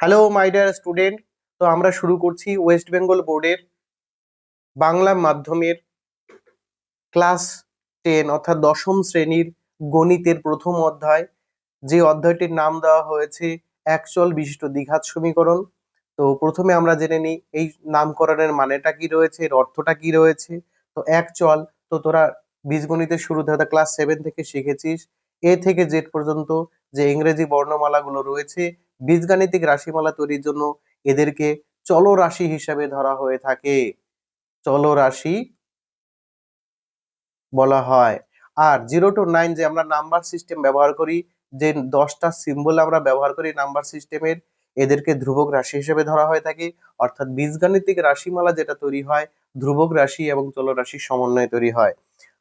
Hello my dear student. তো আমরা শুরু করছি ওয়েস্ট বেঙ্গল বোর্ডের বাংলা মাধ্যমের ক্লাস 10 অর্থাৎ দশম শ্রেণীর গণিতের প্রথম অধ্যায়, যে অধ্যায়টির নাম দেওয়া হয়েছে একচল বিশিষ্ট দ্বিঘাত সমীকরণ। তো প্রথমে আমরা জেনে নিই এই নামকরণের মানেটা কি রয়েছে, এর অর্থটা কি রয়েছে। তো একচল, তো তোরা বীজগণিতের শুরুতে অর্থাৎ ক্লাস 7 থেকে শিখেছিস এ থেকে জেড পর্যন্ত যে ইংরেজি বর্ণমালাগুলো রয়েছে, বীজগাণিতিক রাশিমালা তৈরির জন্য এদেরকে চলরাশি হিসাবে ধরা হয়ে থাকে, চলরাশি বলা হয়। আর 0 to 9 যে আমরা নাম্বার সিস্টেম ব্যবহার করি, যে 10টা সিম্বল আমরা ব্যবহার করি নাম্বার সিস্টেমের, এদেরকে ধ্রুবক রাশি হিসেবে ধরা হয়ে থাকে। অর্থাৎ বীজগাণিতিক রাশিমালা যেটা তৈরি হয় ধ্রুবক রাশি এবং চলরাশির সমন্বয়ে তৈরি হয়।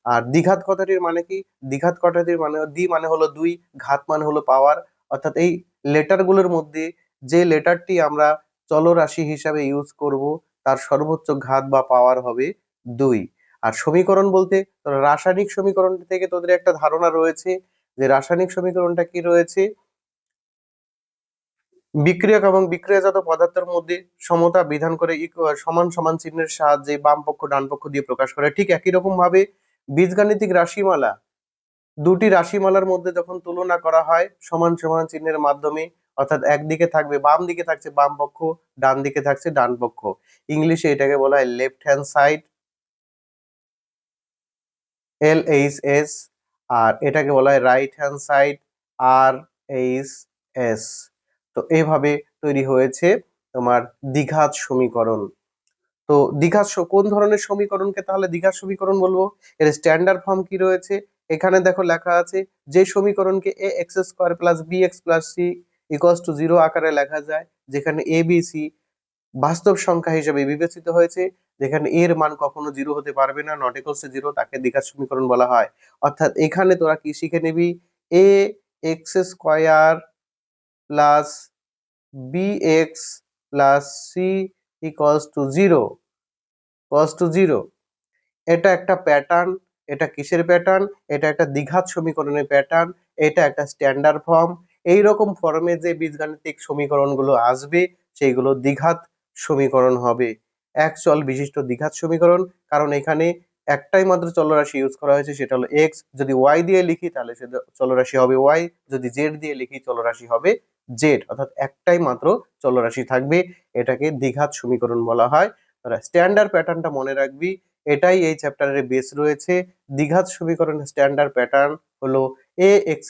আর দ্বিঘাত কথাটির মানে কি? দ্বিঘাত কথাটির মানে দ্বি মানে হলো দুই, ঘাত মানে হলো পাওয়ার। অর্থাৎ এই লেটারগুলোর মধ্যে যে লেটারটি আমরা চলরাশি হিসাবে ইউজ করব তার সর্বোচ্চ ঘাত বা পাওয়ার হবে 2। আর সমীকরণ বলতে রাসায়নিক সমীকরণ থেকে তোদের একটা ধারণা রয়েছে যে রাসায়নিক সমীকরণটা কি রয়েছে, বিক্রিয়ক এবং বিক্রিয়াজাত পদার্থের মধ্যে সমতা বিধান করে সমান সমান চিহ্নের সাহায্যে বাম পক্ষ ডান পক্ষ দিয়ে প্রকাশ করে। ঠিক একই রকম ভাবে বীজগাণিতিক রাশিমালা, দুটি রাশিমালার মধ্যে যখন তুলনা করা হয় সমান সমান চিহ্নের মাধ্যমে, অর্থাৎ একদিকে থাকবে বাম দিকে থাকছে বাম পক্ষ, ডান দিকে থাকছে ডান পক্ষ। ইংলিশে এটাকে বলা হয় লেফট হ্যান্ড সাইড, LHS, আর এটাকে বলা হয় রাইট হ্যান্ড সাইড, RHS। তো এইভাবে তৈরি হয়েছে তোমার দ্বিঘাত সমীকরণ। তো কোন ধরনের সমীকরণকে তাহলে দ্বিঘাত সমীকরণ বলবো? এর স্ট্যান্ডার্ড ফর্ম কি রয়েছে? এখানে দেখো লেখা আছে যে সমীকরণকে ax² + bx + c = 0 আকারে লেখা যায়, যেখানে a b c বাস্তব সংখ্যা হিসেবে বিবেচিত হয়েছে, যেখানে এর মান কখনো 0 হতে পারবে না, নট ইকুয়ালস টু 0, তাকে দ্বিঘাত সমীকরণ বলা হয়। অর্থাৎ এখানে তোরা কি শিখে নিবি? ax² + bx + c = 0, এটা একটা প্যাটার্ন। এটা কিসের প্যাটার্ন? এটা একটা দ্বিঘাত সমীকরণের প্যাটার্ন। এটা একটা স্ট্যান্ডার্ড ফর্ম। এইরকম ফর্মে যে বীজগাণিতিক সমীকরণগুলো আসবে সেইগুলো দ্বিঘাত সমীকরণ হবে, এক চল বিশিষ্ট দ্বিঘাত সমীকরণ। কারণ এখানে একটাই মাত্র চলরাশি ইউজ করা হয়েছে, সেটা হলো এক্স। যদি ওয়াই দিয়ে লিখি তাহলে সে চলরাশি হবে ওয়াই, যদি জেড দিয়ে লিখি চলরাশি হবে জেড, অর্থাৎ একটাই মাত্র চলরাশি থাকবে। এটাকে দ্বিঘাত সমীকরণ বলা হয়। স্ট্যান্ডার্ড প্যাটার্নটা মনে রাখবি, এটাই এই চ্যাপ্টারের বেস রয়েছে। দ্বিঘাত সমীকরণের স্ট্যান্ডার্ড প্যাটার্ন হলো ax²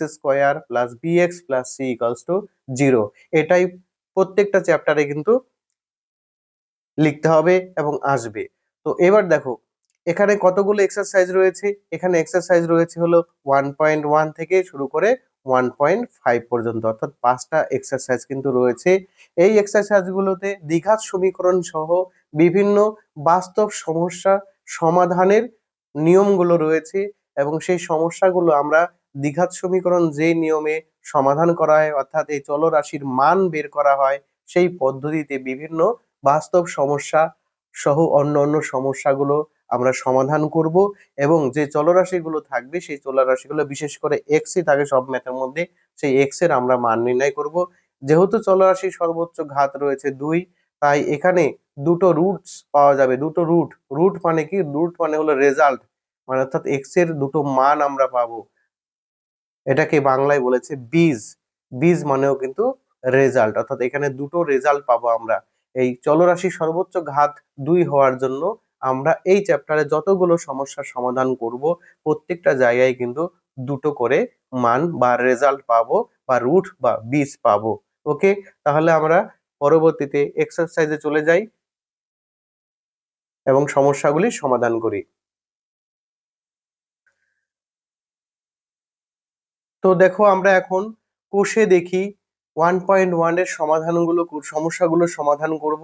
+ bx + c = 0। এটাই প্রত্যেকটা চ্যাপ্টারে কিন্তু লিখতে হবে এবং আসবে। তো এবার দেখো এখানে কতগুলো এক্সারসাইজ রয়েছে। এখানে এক্সারসাইজ রয়েছে হলো 1.1 থেকে শুরু করে 1.5 পর্যন্ত, অর্থাৎ 5টা এক্সারসাইজ কিন্তু রয়েছে। এই এক্সারসাইজ গুলোতে দ্বিঘাত সমীকরণ সহ বিভিন্ন বাস্তব সমস্যা সমাধানের নিয়মগুলো রয়েছে, এবং সেই সমস্যাগুলো আমরা দ্বিঘাত সমীকরণ যে নিয়মে সমাধান করা হয়, অর্থাৎ এই চলরাশির মান বের করা হয় সেই পদ্ধতিতে বিভিন্ন বাস্তব সমস্যা সহ অন্য সমস্যাগুলো আমরা সমাধান করব। এবং যে চলরাশিগুলো থাকবে সেই চলরাশিগুলো বিশেষ করে এক্সই থাকে সব ম্যাথের মধ্যে, সেই এক্স এর আমরা মান নির্ণয় করব। যেহেতু চলরাশির সর্বোচ্চ ঘাত রয়েছে 2, তাই এখানে দুটো রুটস পাওয়া যাবে। দুটো রুট, রুট মানে কি? রুট মানে হলো রেজাল্ট, মানে অর্থাৎ এক্স এর দুটো মান আমরা পাবো। এটাকে বাংলায় বলেছে বীজ। বীজ মানেও কিন্তু রেজাল্ট, অর্থাৎ এখানে দুটো রেজাল্ট পাবো আমরা। এই চলরাশি সর্বোচ্চ ঘাত 2 হওয়ার জন্য আমরা এই চ্যাপ্টারে যতগুলো সমস্যার সমাধান করব প্রত্যেকটা জায়গায় কিন্তু দুটো করে মান বা রেজাল্ট পাবো, বা রুট বা বীজ পাবো। ওকে, তাহলে আমরা পরবর্তীতে এক্সারসাইজে চলে যাই এবং সমস্যাগুলি সমাধান করি। তো দেখো আমরা এখন কোষে দেখি 1.1 এর সমাধানগুলো, সমস্যাগুলো সমাধান করব।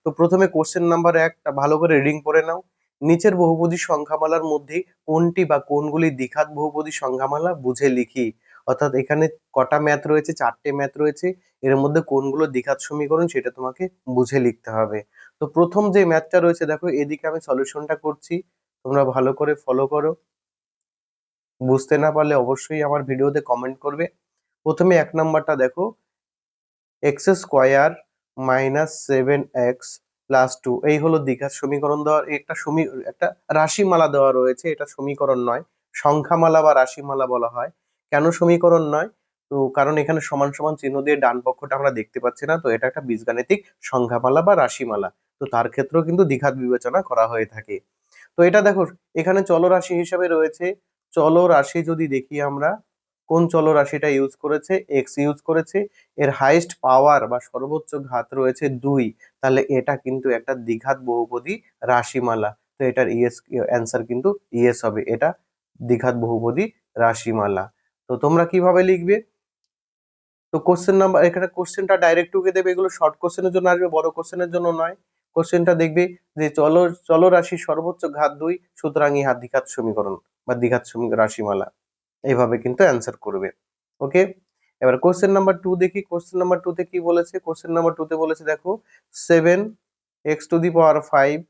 তো প্রথমে কোশ্চেন নাম্বার 1 ভালো করে রিডিং করে নাও। নিচের বহুপদী সংখ্যামালার মধ্যে কোনটি বা কোনগুলি দ্বিঘাত বহুপদী সংখ্যামালা বুঝে লিখি। অর্থাৎ এখানে কটা ম্যাথ রয়েছে? 4টে ম্যাথ রয়েছে। এর মধ্যে কোনগুলো দ্বিঘাত সমীকরণ সেটা তোমাকে বুঝে লিখতে হবে। তো প্রথম যে ম্যাথটা রয়েছে দেখো, এদিকে আমি সলিউশনটা করছি, তোমরা ভালো করে ফলো করো। বুঝতে না পারলে অবশ্যই আমার ভিডিওতে কমেন্ট করবে। প্রথমে 1 নাম্বারটা দেখো, x² -7x+2 এই হলো দ্বিঘাত সমীকরণ দেওয়া। একটা রাশিমালা দেওয়া রয়েছে, এটা সমীকরণ নয়, সংখ্যামালা বা রাশিমালা বলা হয়। কেন সমীকরণ নয়? তো কারণ এখানে সমান সমান চিহ্ন দিয়ে ডান পক্ষটা আমরা দেখতে পাচ্ছি না, তো এটা একটা বীজগাণিতিক সংখ্যামালা বা রাশিমালা। তো তার ক্ষেত্রেও কিন্তু দ্বিঘাত বিবেচনা করা হয়ে থাকে। তো এটা দেখো, এখানে চলরাশি হিসাবে রয়েছে। চলরাশি যদি দেখি আমরা, কোন চলরাশিটা ইউজ করেছে? এক্স ইউজ করেছে। এর হাইয়েস্ট পাওয়ার বা সর্বোচ্চ ঘাত রয়েছে 2, তাহলে এটা কিন্তু একটা দ্বিঘাত বহুপদী রাশিমালা। তো এটার অ্যান্সার কিন্তু ইয়েস হবে, এটা দ্বিঘাত বহুপদী রাশিমালা। তো তোমরা কিভাবে লিখবে? তো কোশ্চেন নাম্বার, এখানে কোশ্চেনটা ডাইরেক্ট টুকে দেবে, এগুলো শর্ট কোশ্চেনের জন্য আসবে, বড় কোশ্চেনের জন্য নয়। কোশ্চেনটা দেখবে যে চলরাশির সর্বোচ্চ ঘাত 2, সুতরাং ইহা দ্বিঘাত সমীকরণ বা দ্বিঘাত রাশিমালা। এইভাবে কিন্তু অ্যান্সার করবে। ওকে, এবার কোশ্চেন নাম্বার 2 দেখি। কোশ্চেন নাম্বার 2 তে কি বলেছে? কোশ্চেন নাম্বার 2 তে বলেছে দেখো 7x⁵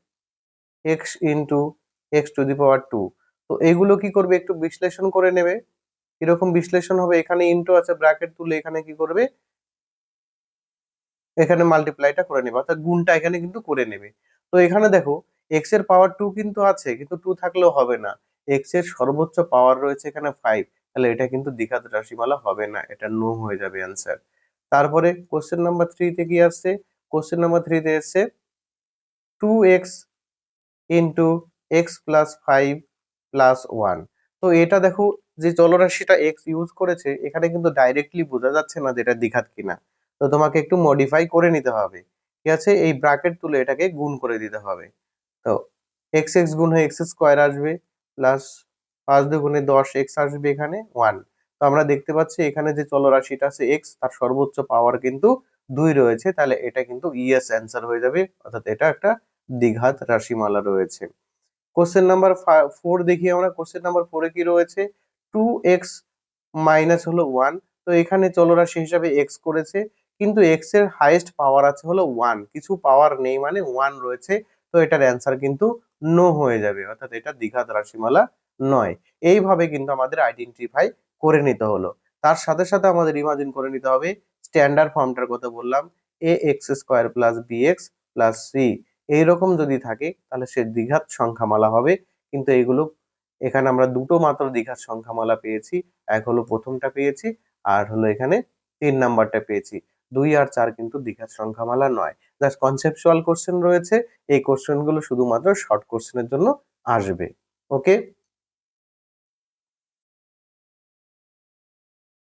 x ইন্টু x⁵2। তো এগুলো কি করবে? একটু বিশ্লেষণ করে নেবে। কিরকম বিশ্লেষণ হবে? এখানে ইন্টু আছে, ব্র্যাকেট তুলে এখানে কি করবে? এখানে মাল্টিপ্লাইটা করে নেবে, অর্থাৎ গুণটা এখানে কিন্তু করে নেবে। তো এখানে দেখো এক্স এর পাওয়ার 2 কিন্তু আছে, কিন্তু 2 থাকলেও হবে না। এক্স এর সর্বোচ্চ পাওয়ার রয়েছে এখানে 5, তাহলে এটা কিন্তু দ্বিঘাত রাশিমালা হবে না, এটা নো হয়ে যাবে অ্যান্সার। তারপরে কোশ্চেন নাম্বার 3 তে কি আসছে? কোশ্চেন নাম্বার 3 তে এসছে 2x into x plus 5 plus 1। তো এটা দেখো, যে চলরাশিটা এক্স ইউজ করেছে এখানে কিন্তু ডাইরেক্টলি বোঝা যাচ্ছে না যে এটা দ্বিঘাত কিনা। তো তোমাকে একটু মডিফাই করে নিতে হবে। ঠিক আছে, এই ব্র্যাকেট তুলে এটাকে গুণ করে দিতে হবে। তো এক্স এক্স গুণ হয়ে এক্স স্কোয়ার আসবে, প্লাস 5 দুগুণে 10 এক্স আসবে, এখানে 1। তো আমরা দেখতে পাচ্ছি এখানে যে চলরাশিটা আছে এক্স, তার সর্বোচ্চ পাওয়ার কিন্তু 2 রয়েছে, তাহলে এটা কিন্তু ইয়েস অ্যান্সার হয়ে যাবে, অর্থাৎ এটা একটা দ্বিঘাত রাশিমালা রয়েছে। কোশ্চেন নাম্বার 4 দেখি আমরা। কোশ্চেন নাম্বার 4 এ কি রয়েছে? 2x মাইনাস হলো 1। তো এখানে চলরাশি হিসাবে x করেছে, কিন্তু x এর হাইয়েস্ট পাওয়ার আছে হলো 1, কিছু পাওয়ার নেই মানে 1 রয়েছে। তো এটার অ্যান্সার কিন্তু নো হয়ে যাবে, অর্থাৎ এটা দ্বিঘাত রাশিমালা নয়। এইভাবে কিন্তু আমাদের আইডেন্টিফাই করে নিতে হলো। তার সাথে সাথে আমাদের ইমাজিন করে নিতে হবে স্ট্যান্ডার্ড ফর্মটার কথা বললাম, ax² plus bx plus c। এইরকম যদি থাকে তাহলে সে দ্বিঘাত সংখ্যামালা হবে। কিন্তু এগুলো, এখানে আমরা দুটো মাত্র দ্বিঘাত সংখ্যামালা পেয়েছি, এক হলো প্রথমটা পেয়েছি, আর হলো এখানে 3 নাম্বারটা পেয়েছি। 2 আর 4 কিন্তু দ্বিঘাত সংখ্যামালা নয়। জাস্ট কনসেপচুয়াল কোশ্চেন রয়েছে, এই কোশ্চেন গুলো শুধুমাত্র শর্ট কোশ্চেনের জন্য আসবে। ওকে।